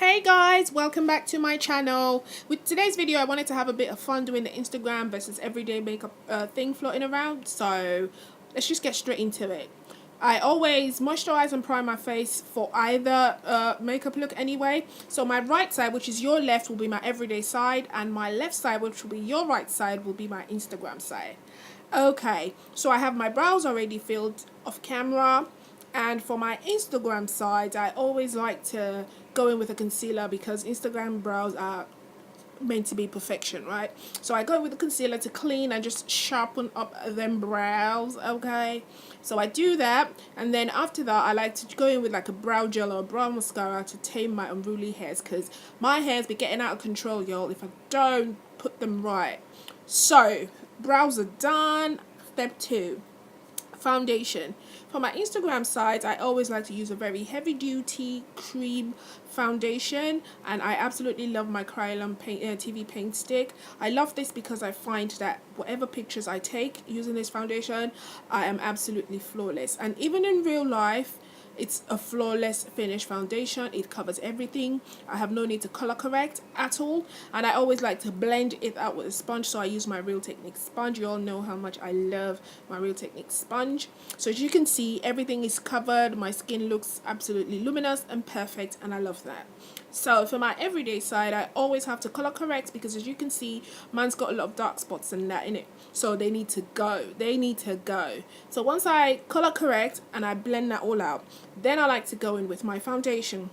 Hey guys, welcome back to my channel. With today's video, I wanted to have a bit of fun doing the Instagram versus everyday makeup thing floating around. So let's just get straight into it. I always moisturize and prime my face for either makeup look anyway. So my right side, which is your left, will be my everyday side, and my left side, which will be your right side, will be my Instagram side. Okay, so I have my brows already filled off camera. And for my Instagram side, I always like to go in with a concealer because Instagram brows are meant to be perfection, right? So I go in with the concealer to clean and just sharpen up them brows, okay? So I do that, and then after that, I like to go in with like a brow gel or a brow mascara to tame my unruly hairs because my hairs be getting out of control, y'all, if I don't put them right. So, brows are done. Step 2. Foundation. For my Instagram side, I always like to use a very heavy duty cream foundation, and I absolutely love my Kryolan TV paint stick. I love this because I find that whatever pictures I take using this foundation, I am absolutely flawless, and even in real life it's a flawless finish foundation. It covers everything. I have no need to color correct at all, and I always like to blend it out with a sponge, so I use my Real Techniques sponge. You all know how much I love my Real Techniques sponge. So as you can see, everything is covered. My skin looks absolutely luminous and perfect, and I love that. So for my everyday side, I always have to color correct because as you can see, mine's got a lot of dark spots and that in it. So they need to go. They need to go. So once I color correct and I blend that all out, then I like to go in with my foundation.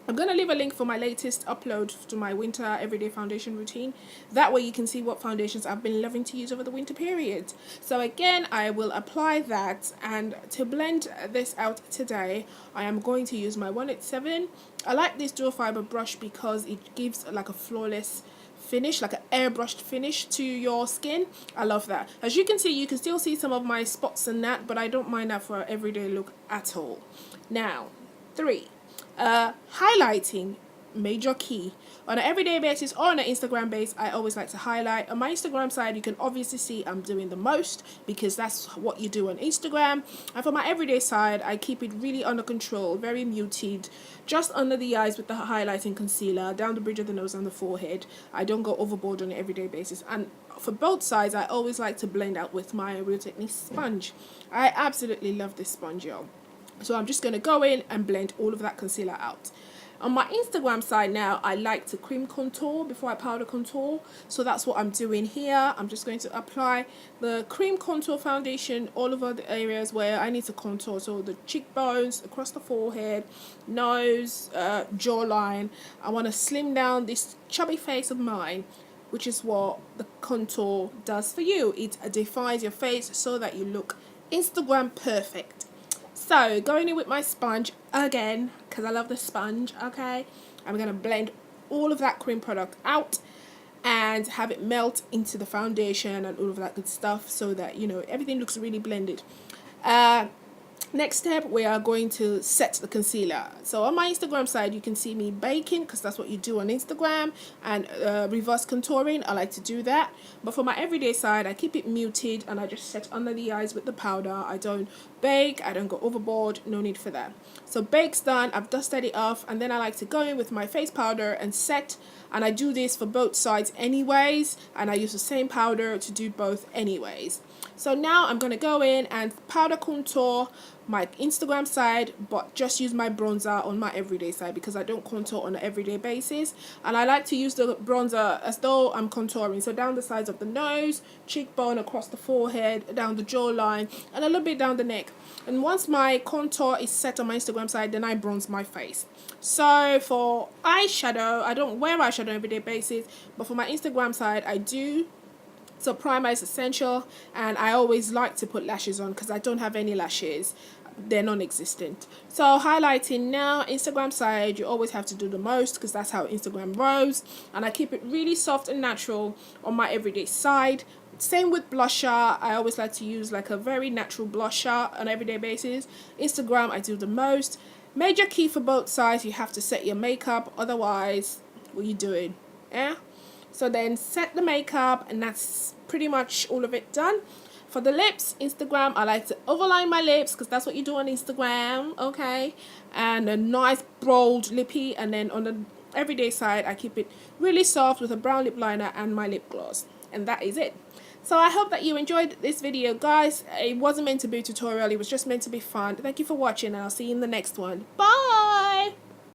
I'm going to leave a link for my latest upload to my winter everyday foundation routine. That way you can see what foundations I've been loving to use over the winter period. So again, I will apply that, and to blend this out today, I am going to use my 187. I like this dual fiber brush because it gives like a flawless finish, like an airbrushed finish to your skin. I love that. As you can see, you can still see some of my spots and that, but I don't mind that for an everyday look at all. Now, 3. Highlighting, major key. On an everyday basis or on an Instagram base, I always like to highlight. On my Instagram side, you can obviously see I'm doing the most because that's what you do on Instagram. And for my everyday side, I keep it really under control, very muted, just under the eyes with the highlighting concealer, down the bridge of the nose and the forehead. I don't go overboard on an everyday basis. And for both sides, I always like to blend out with my Real Techniques sponge. I absolutely love this sponge, y'all. So I'm just going to go in and blend all of that concealer out. On my Instagram side now, I like to cream contour before I powder contour. So that's what I'm doing here. I'm just going to apply the cream contour foundation all over the areas where I need to contour. So the cheekbones, across the forehead, nose, jawline. I want to slim down this chubby face of mine, which is what the contour does for you. It defines your face so that you look Instagram perfect. So going in with my sponge again, because I love the sponge, okay, I'm going to blend all of that cream product out and have it melt into the foundation and all of that good stuff so that, you know, everything looks really blended. Next step, we are going to set the concealer. So on my Instagram side, you can see me baking because that's what you do on Instagram, and reverse contouring. I like to do that. But for my everyday side, I keep it muted and I just set under the eyes with the powder. I don't bake, I don't go overboard, no need for that. So bake's done, I've dusted it off, and then I like to go in with my face powder and set. And I do this for both sides anyways, and I use the same powder to do both anyways. So now I'm going to go in and powder contour my Instagram side, but just use my bronzer on my everyday side because I don't contour on an everyday basis. And I like to use the bronzer as though I'm contouring. So down the sides of the nose, cheekbone, across the forehead, down the jawline, and a little bit down the neck. And once my contour is set on my Instagram side, then I bronze my face. So for eyeshadow, I don't wear eyeshadow on an everyday basis, but for my Instagram side, I do. So primer is essential, and I always like to put lashes on because I don't have any lashes. They're non-existent. So highlighting now, Instagram side, you always have to do the most because that's how Instagram rolls, and I keep it really soft and natural on my everyday side. Same with blusher. I always like to use like a very natural blusher on an everyday basis. Instagram, I do the most. Major key for both sides, you have to set your makeup, otherwise what are you doing? Yeah. So then set the makeup, and that's pretty much all of it done. For the lips, Instagram, I like to overline my lips because that's what you do on Instagram, okay? And a nice bold lippy, and then on the everyday side, I keep it really soft with a brown lip liner and my lip gloss. And that is it. So I hope that you enjoyed this video, guys. It wasn't meant to be a tutorial. It was just meant to be fun. Thank you for watching, and I'll see you in the next one. Bye!